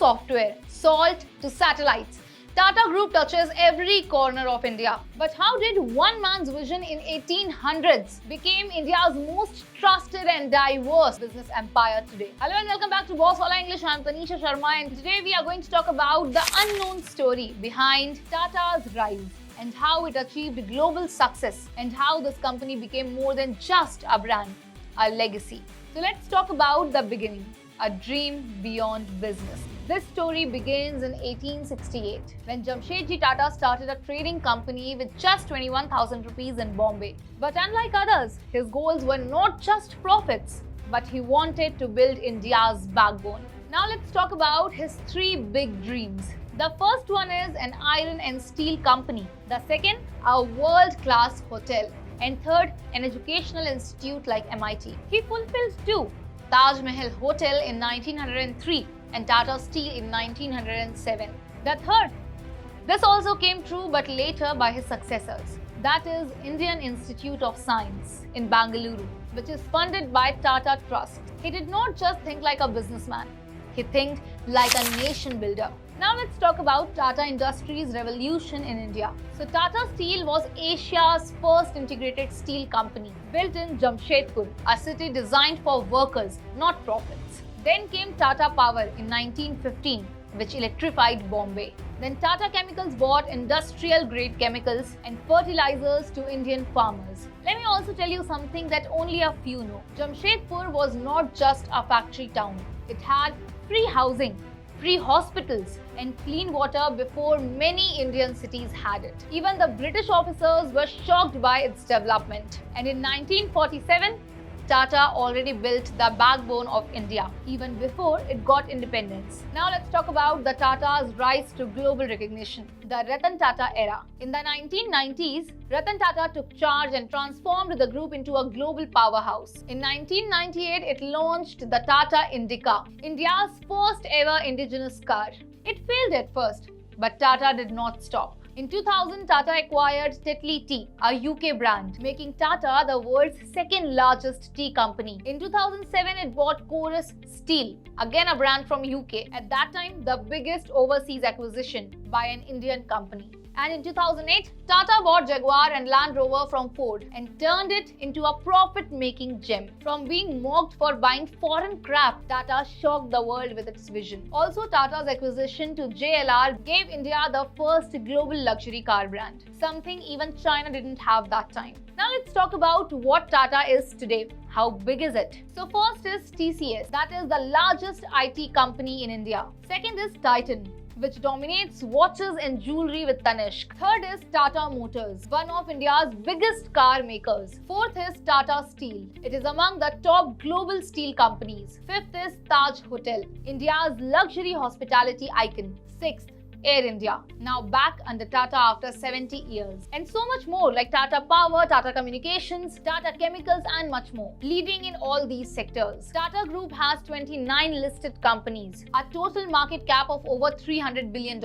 software, salt to satellites, Tata Group touches every corner of India. But how did one man's vision in 1800s became India's most trusted and diverse business empire today? Hello and welcome back to Boss Wala English. I'm Tanisha Sharma and today we are going to talk about the unknown story behind Tata's rise and how it achieved global success and how this company became more than just a brand, a legacy. So let's talk about the beginning, a dream beyond business. This story begins in 1868 when Jamshedji Tata started a trading company with just 21,000 rupees in Bombay. But unlike others, his goals were not just profits, but he wanted to build India's backbone. Now let's talk about his three big dreams. The first one is an iron and steel company. The second, a world-class hotel. And third, an educational institute like MIT. He fulfilled two, Taj Mahal Hotel in 1903 and Tata Steel in 1907. The third, this also came true but later by his successors. That is Indian Institute of Science in Bangalore, which is funded by Tata Trust. He did not just think like a businessman, he thinked like a nation builder. Now let's talk about Tata Industries' revolution in India. So Tata Steel was Asia's first integrated steel company, built in Jamshedpur, a city designed for workers, not profits. Then came Tata Power in 1915, which electrified Bombay. Then Tata Chemicals bought industrial-grade chemicals and fertilizers to Indian farmers. Let me also tell you something that only a few know. Jamshedpur was not just a factory town. It had free housing, free hospitals and clean water before many Indian cities had it. Even the British officers were shocked by its development. And in 1947, Tata already built the backbone of India, even before it got independence. Now let's talk about the Tata's rise to global recognition, the Ratan Tata era. In the 1990s, Ratan Tata took charge and transformed the group into a global powerhouse. In 1998, it launched the Tata Indica, India's first ever indigenous car. It failed at first, but Tata did not stop. In 2000, Tata acquired Tetley Tea, a UK brand, making Tata the world's second largest tea company. In 2007, it bought Corus Steel, again a brand from UK. At that time, the biggest overseas acquisition by an Indian company. And in 2008, Tata bought Jaguar and Land Rover from Ford and turned it into a profit-making gem. From being mocked for buying foreign crap, Tata shocked the world with its vision. Also, Tata's acquisition to JLR gave India the first global luxury car brand, something even China didn't have that time. Now let's talk about what Tata is today. How big is it? So first is TCS, that is the largest IT company in India. Second is Titan, which dominates watches and jewelry with Tanishq. Third is Tata Motors, one of India's biggest car makers. Fourth is Tata Steel. It is among the top global steel companies. Fifth is Taj Hotel, India's luxury hospitality icon. Sixth, Air India, now back under Tata after 70 years. And so much more like Tata Power, Tata Communications, Tata Chemicals and much more. Leading in all these sectors, Tata Group has 29 listed companies, a total market cap of over $300 billion,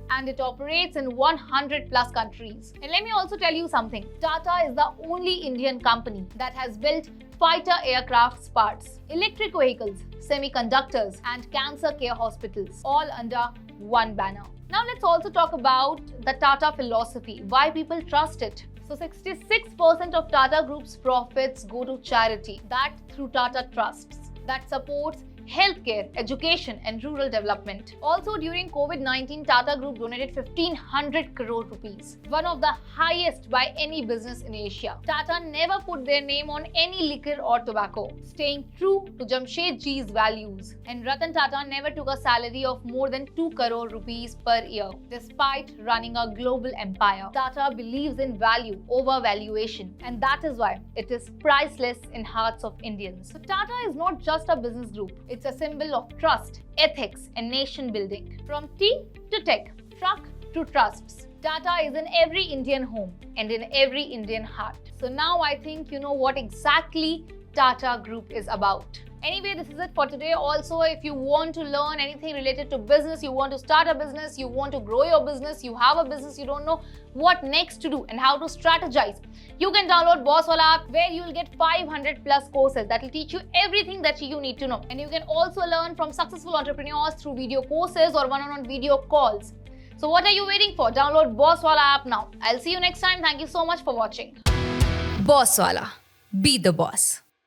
and it operates in 100 plus countries. And let me also tell you something, Tata is the only Indian company that has built fighter aircraft parts, electric vehicles, semiconductors and cancer care hospitals, all under one banner. Now let's also talk about the Tata philosophy, why people trust it. So 66% of Tata Group's profits go to charity, that through Tata Trusts, that supports healthcare, education and rural development. Also during COVID-19, Tata Group donated 1500 crore rupees, one of the highest by any business in Asia. Tata never put their name on any liquor or tobacco, staying true to Jamshedji's values. And Ratan Tata never took a salary of more than 2 crore rupees per year. Despite running a global empire, Tata believes in value over valuation, and that is why it is priceless in hearts of Indians. So Tata is not just a business group. It's a symbol of trust, ethics, and nation building. From tea to tech, truck to trusts, Tata is in every Indian home and in every Indian heart. So now I think you know what exactly Tata Group is about. Anyway, this is it for today. Also, if you want to learn anything related to business, you want to start a business, you want to grow your business, you have a business, you don't know what next to do and how to strategize, you can download Bosswala app, where you will get 500 plus courses that will teach you everything that you need to know. And you can also learn from successful entrepreneurs through video courses or one-on-one video calls. So what are you waiting for? Download Bosswala app now. I'll see you next time. Thank you so much for watching. Bosswala. Be the boss.